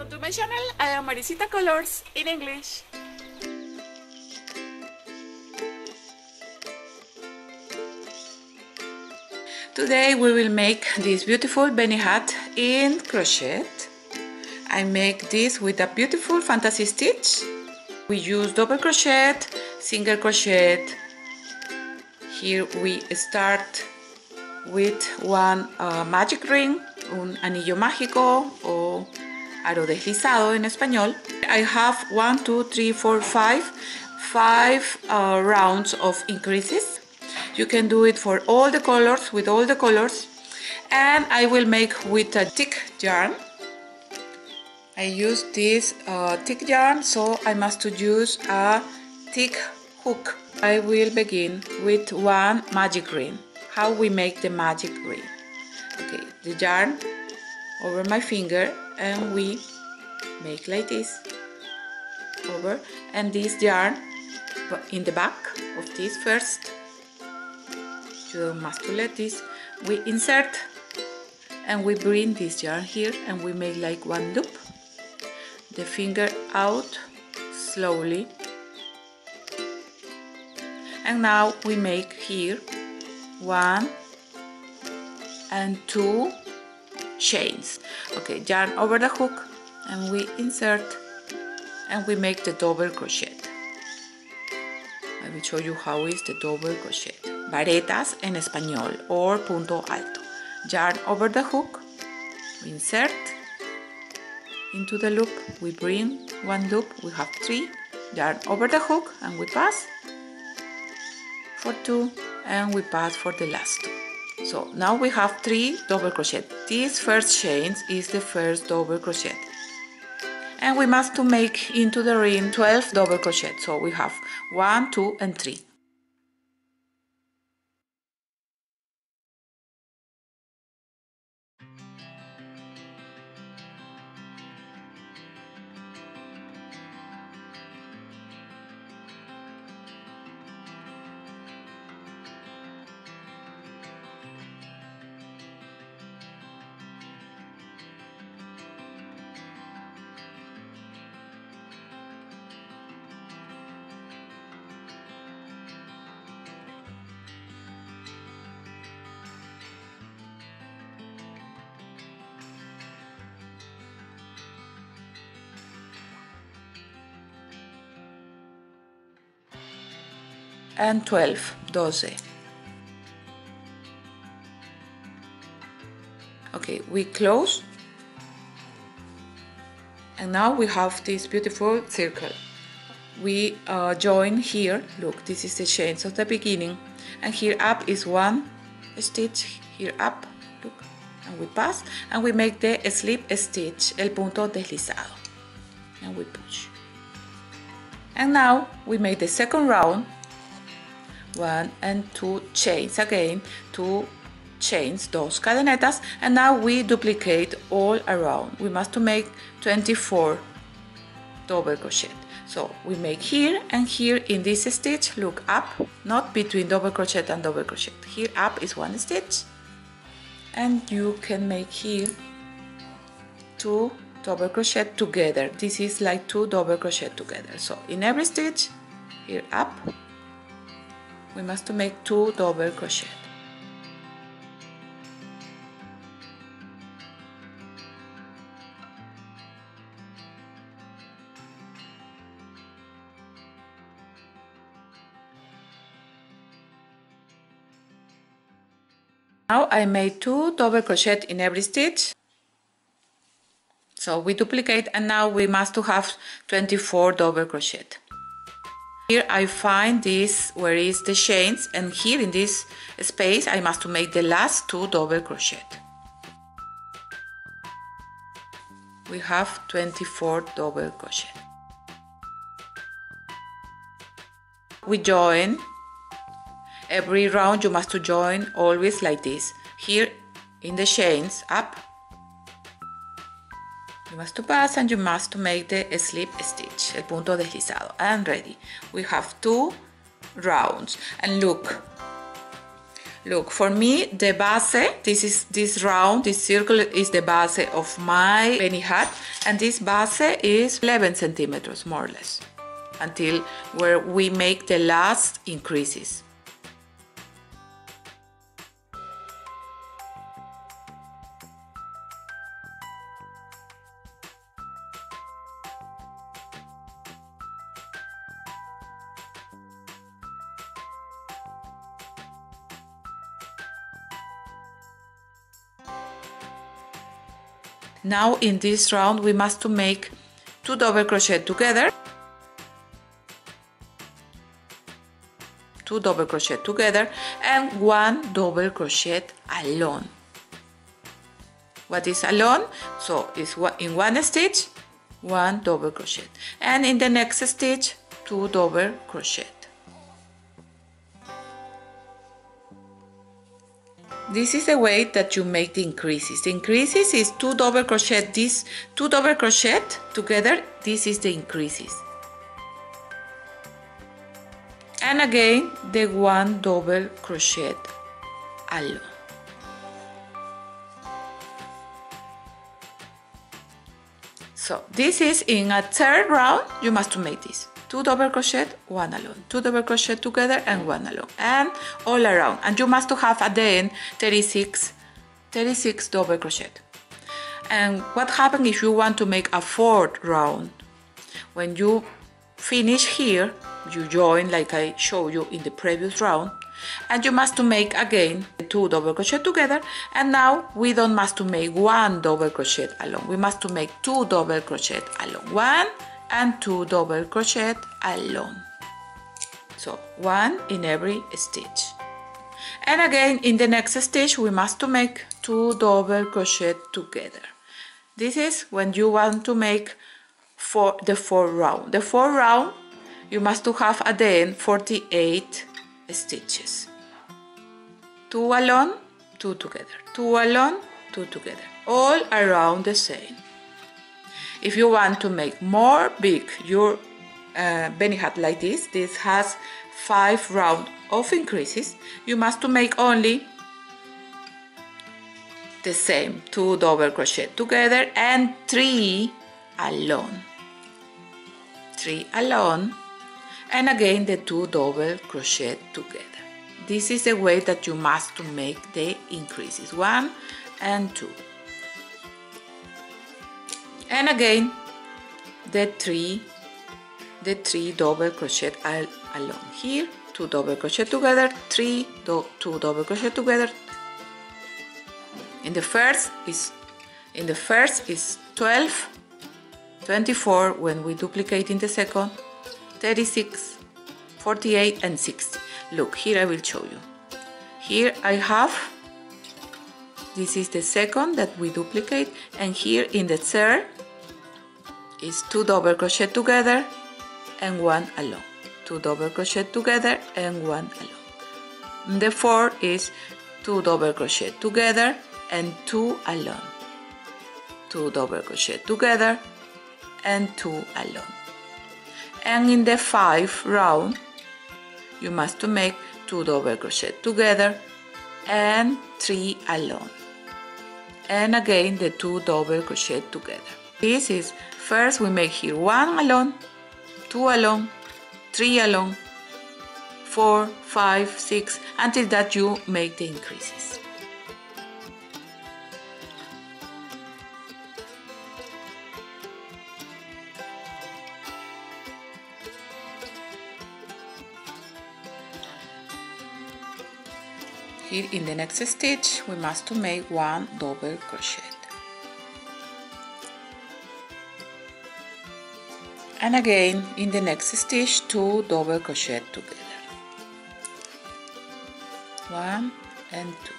Welcome to my channel. I am Maricita Colors in English. Today we will make this beautiful beanie hat in crochet. I make this with a beautiful fantasy stitch. We use double crochet, single crochet. Here we start with one magic ring, un anillo mágico o aro deslizado en español. I have 1, 2, 3, 4, 5 rounds of increases. You can do it for all the colors, with all the colors. And I will make with a thick yarn. I use this thick yarn, so I must use a thick hook. I will begin with one magic ring. How we make the magic ring? Okay, the yarn over my finger and we make like this over, and this yarn in the back of this first. You must let this. We insert and we bring this yarn here and we make like one loop. The finger out slowly, and now we make here 1 and 2 chains. Okay, yarn over the hook and we insert and we make the double crochet. I will show you how is the double crochet. Varetas en español, or punto alto. Yarn over the hook, we insert into the loop, we bring one loop, we have 3, yarn over the hook and we pass for 2 and we pass for the last 2. So now we have 3 double crochet. This first chain is the first double crochet. And we must to make into the ring 12 double crochet. So we have 1, 2 and 3. And 12, 12. Okay, we close and now we have this beautiful circle. We join here, look, this is the chains of the beginning, and here up is one stitch, here up, look, and we pass and we make the slip stitch, el punto deslizado, and we push. And now we make the second round. 1 and 2 chains again, 2 chains, 2 cadenetas, and now we duplicate all around. We must to make 24 double crochet. So we make here and here in this stitch, look up, not between double crochet and double crochet. Here up is one stitch, and you can make here 2 double crochet together. This is like 2 double crochet together. So in every stitch, here up, we must make 2 double crochet. Now I made 2 double crochet in every stitch. So we duplicate and now we must have 24 double crochet. Here I find this where is the chains, and here in this space I must make the last 2 double crochet. We have 24 double crochet. We join. Every round you must join always like this. Here in the chains up, you must pass and you must make the slip stitch, el punto deslizado, and ready. We have 2 rounds, and look, Look, for me, the base, this round, this circle is the base of my beanie hat, and this base is 11 centimeters more or less, until where we make the last increases. Now in this round we must to make 2 double crochet together, 2 double crochet together, and 1 double crochet alone. What is alone? So it's in one stitch 1 double crochet, and in the next stitch 2 double crochet. This is the way that you make the increases. The increases is 2 double crochet, these 2 double crochet together, this is the increases. And again the 1 double crochet alone. So this is in a third round, you must make this. 2 double crochet, 1 alone, 2 double crochet together and 1 alone, and all around. And you must have at the end 36 double crochet. And what happens if you want to make a fourth round? When you finish here, you join like I showed you in the previous round, and you must to make again 2 double crochet together, and now we don't must to make 1 double crochet alone, we must to make 2 double crochet alone, 1 and 2 double crochet alone. So 1 in every stitch. And again in the next stitch we must to make 2 double crochet together. This is when you want to make for the fourth round. The fourth round you must to have at the end 48 stitches. 2 alone, 2 together, 2 alone, 2 together, all around the same. If you want to make more big your beanie hat like this has 5 rounds of increases, you must to make only the same 2 double crochet together and 3 alone, 3 alone, and again the 2 double crochet together. This is the way that you must to make the increases, 1 and 2. And again the 3 double crochet alone. Here 2 double crochet together, 2 double crochet together. In the first is 12, 24 when we duplicate in the second, 36, 48 and 60. Look, here I will show you. Here I have, this is the second that we duplicate, and here in the third is 2 double crochet together and 1 alone, 2 double crochet together and 1 alone. The fourth is 2 double crochet together and 2 alone, 2 double crochet together and 2 alone. And in the 5th round you must make 2 double crochet together and 3 alone, and again the 2 double crochet together. This is first we make here 1 alone, 2 alone, 3 alone, 4, 5, 6, until that you make the increases. Here in the next stitch we must to make 1 double crochet. And again in the next stitch 2 double crochet together, 1 and 2.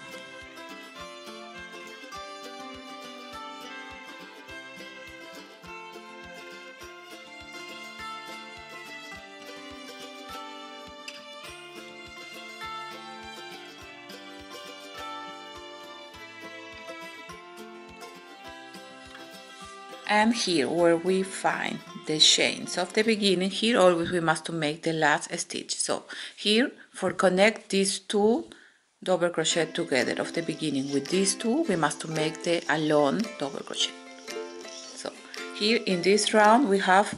And here where we find the chains of the beginning, here always we must to make the last stitch. So here for connect these 2 double crochet together of the beginning. With these two we must to make the alone double crochet. So here in this round we have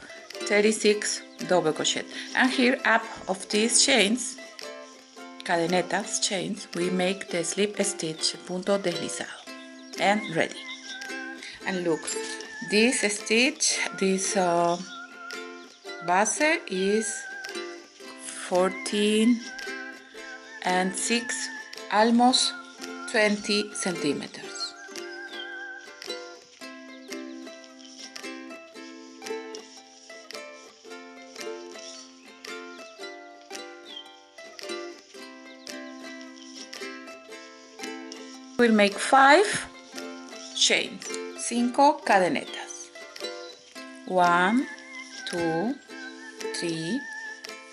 36 double crochet, and here up of these chains, cadenetas, chains, we make the slip stitch punto deslizado, and ready. And look, this stitch, this base is 14 and 6, almost 20 centimeters. We'll make 5 chains, 5 cadenetas. 1, 2, 3,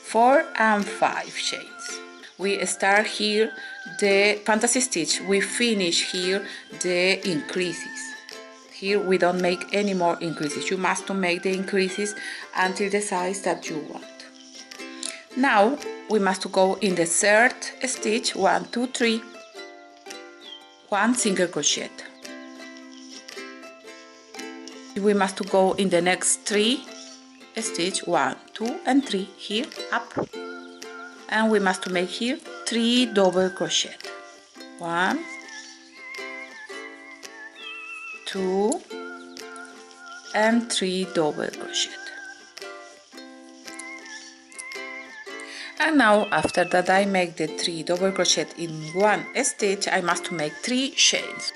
4 and 5 chains. We start here the fantasy stitch, we finish here the increases. Here we don't make any more increases, you must make the increases until the size that you want. Now we must go in the third stitch, 1, 2, 3, 1 single crochet. We must go in the next 3 stitch, 1, 2 and 3, here up, and we must make here 3 double crochet. 1, 2 and 3 double crochet. And now after that I make the 3 double crochet in 1 stitch, I must make 3 chains.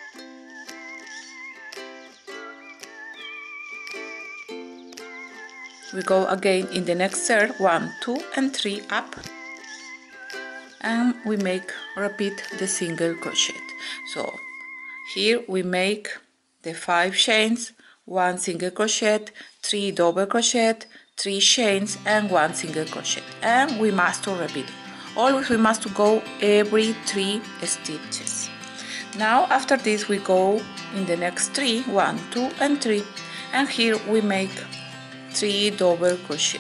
We go again in the next third, 1, 2 and 3 up, and we repeat the single crochet. So here we make the 5 chains, 1 single crochet, 3 double crochet, 3 chains and 1 single crochet, and we must repeat. Always we must go every 3 stitches. Now after this we go in the next 3, 1, 2 and 3, and here we make 3 double crochet.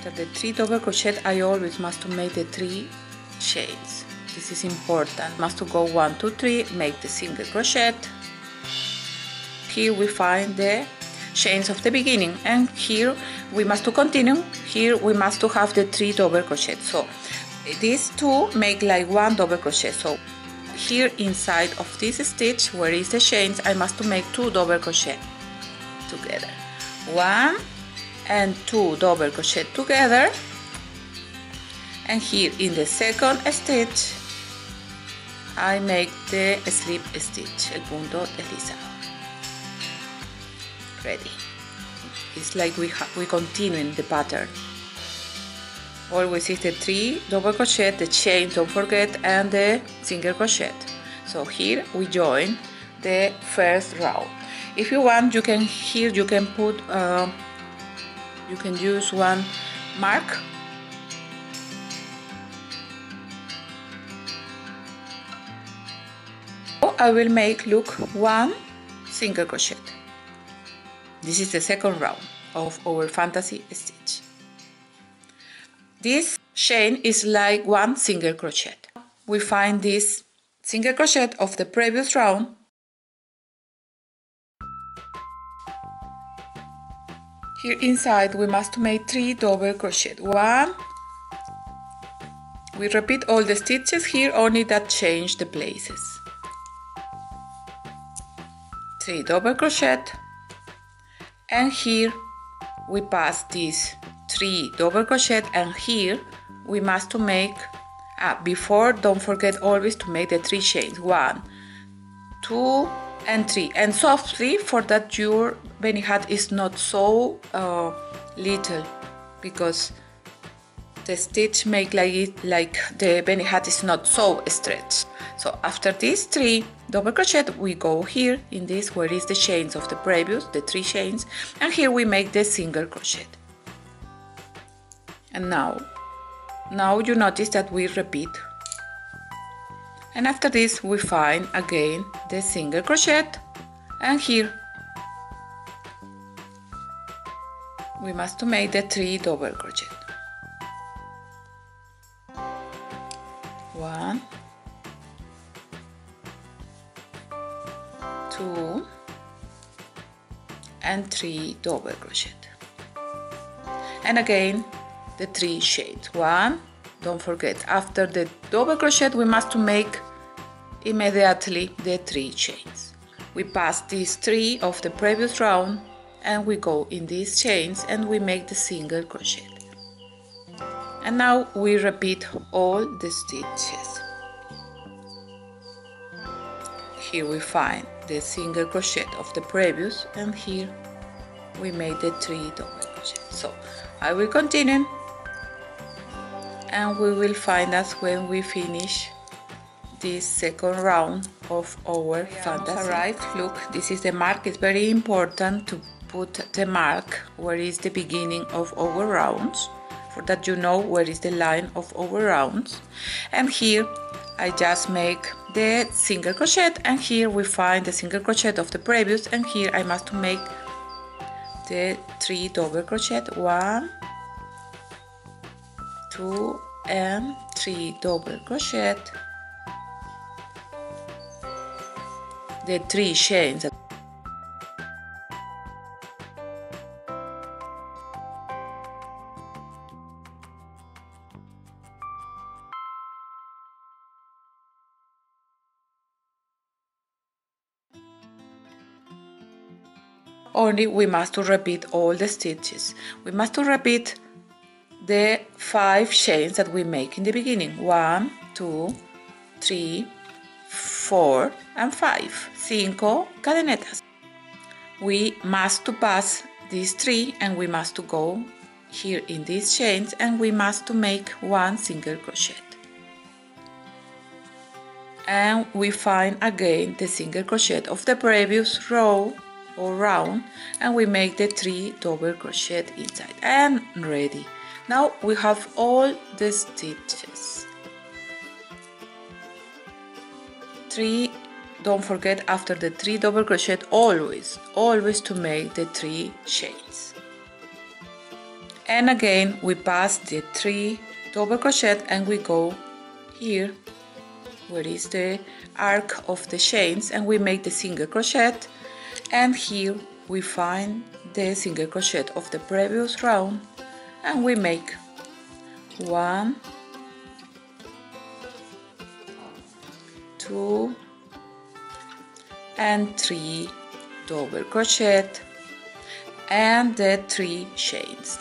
After the 3 double crochet, I always must make the 3 chains. This is important. Must go 1, 2, 3, make the single crochet. Here we find the chains of the beginning, and here we must continue. Here we must have the 3 double crochet. So these two make like 1 double crochet. So here inside of this stitch where is the chains, I must make 2 double crochet together. 1 and 2 double crochet together, and here in the second stitch I make the slip stitch, el punto deslizado. Ready. It's like we continue in the pattern. Always is the 3 double crochet, the chain, don't forget, and the single crochet. So here we join the first row. If you want, you can put you can use one mark. I will make, look, 1 single crochet. This is the second round of our fantasy stitch. This chain is like 1 single crochet. We find this single crochet of the previous round. Here inside we must make 3 double crochet. 1. We repeat all the stitches here, only that change the places. 3 double crochet, and here we pass this 3 double crochet, and here we must make before, don't forget always to make the 3 chains. 1, 2 and 3, and softly, for that your beanie hat is not so little, because the stitch make like the beanie hat is not so stretched. So after these 3 double crochet, we go here in this where is the chains of the previous, the 3 chains, and here we make the single crochet. And now you notice that we repeat, and after this we find again the single crochet, and here we must make the 3 double crochet. 1, 2 and 3 double crochet, and again the 3 chains. 1, don't forget, after the double crochet we must make immediately the 3 chains. We pass these 3 of the previous round and we go in these chains and we make the single crochet. And now we repeat all the stitches. Here we find the single crochet of the previous, and here we made the 3 double crochet. So I will continue and we will find us when we finish this second round of our fantasy. Right, look, this is the mark. It's very important to put the mark where is the beginning of our rounds, for that you know where is the line of our rounds. And here I just make the single crochet, and here we find the single crochet of the previous, and here I must make the 3 double crochet. 1, 2 and 3 double crochet, the 3 chains. Only we must repeat all the stitches. We must repeat the 5 chains that we make in the beginning. 1, 2, 3, 4 and 5. 5 cadenetas. We must pass these 3 and we must go here in these chains and we must make 1 single crochet. And we find again the single crochet of the previous row or round, and we make the 3 double crochet inside, and ready. Now we have all the stitches. 3, don't forget, after the 3 double crochet always to make the 3 chains. And again we pass the 3 double crochet and we go here where is the arc of the chains and we make the single crochet, and here we find the single crochet of the previous round and we make 1, 2 and 3 double crochet and the 3 chains.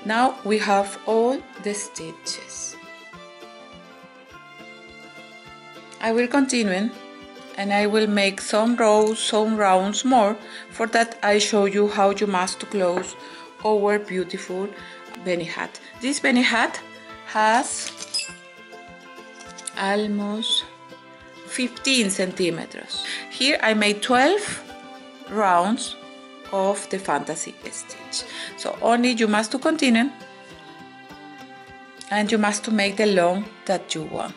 Now we have all the stitches. I will continue and I will make some rows, some rounds more. For that I show you how you must close our beautiful beanie hat. This beanie hat has almost 15 centimeters. Here I made 12 rounds of the fantasy stitch. So only you must continue and you must make the long that you want.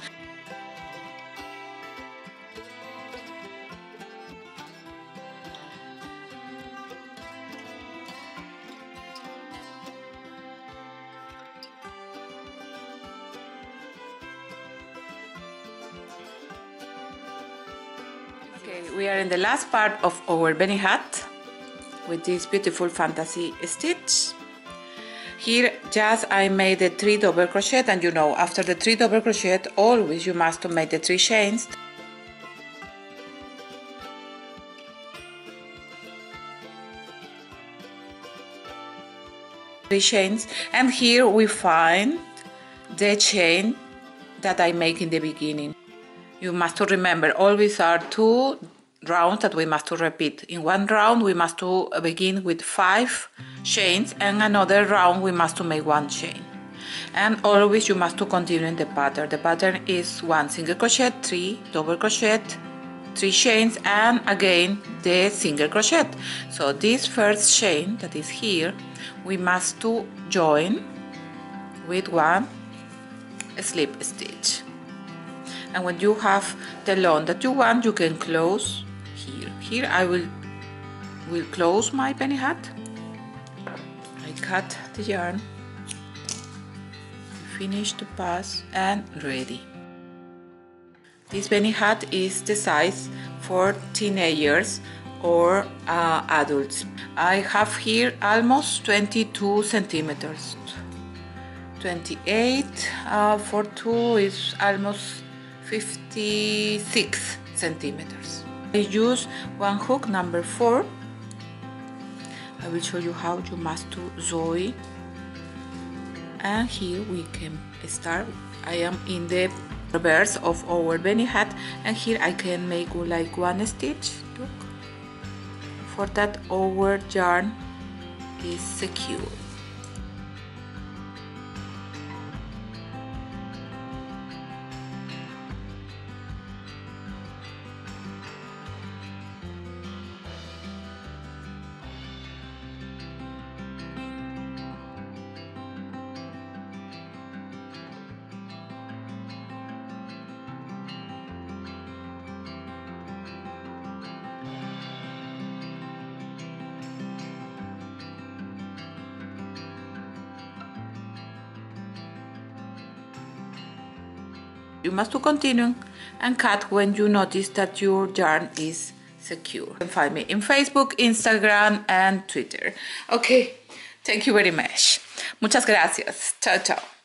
Okay, we are in the last part of our beanie hat with this beautiful fantasy stitch. Here just I made the 3 double crochet, and you know after the 3 double crochet always you must make the 3 chains. And here we find the chain that I make in the beginning. You must remember always are 2 rounds that we must repeat. In one round we must begin with 5 chains, and another round we must make 1 chain. and always you must to continue in the pattern. The pattern is 1 single crochet, 3 double crochet, 3 chains, and again the single crochet. So this first chain that is here, we must to join with 1 slip stitch, and when you have the long that you want, you can close here I will close my penny hat. I cut the yarn, finish the pass, and ready. This penny hat is the size for teenagers or adults. I have here almost 22 centimeters. 28 for 2 is almost 56 centimeters. I use one hook number 4. I will show you how you must to sew, and here we can start. I am in the reverse of our bunny hat, and here I can make like 1 stitch. Look, for that our yarn is secure. You must to continue and cut when you notice that your yarn is secure. You can find me in Facebook, Instagram, and Twitter. Okay, thank you very much. Muchas gracias. Chao, chao.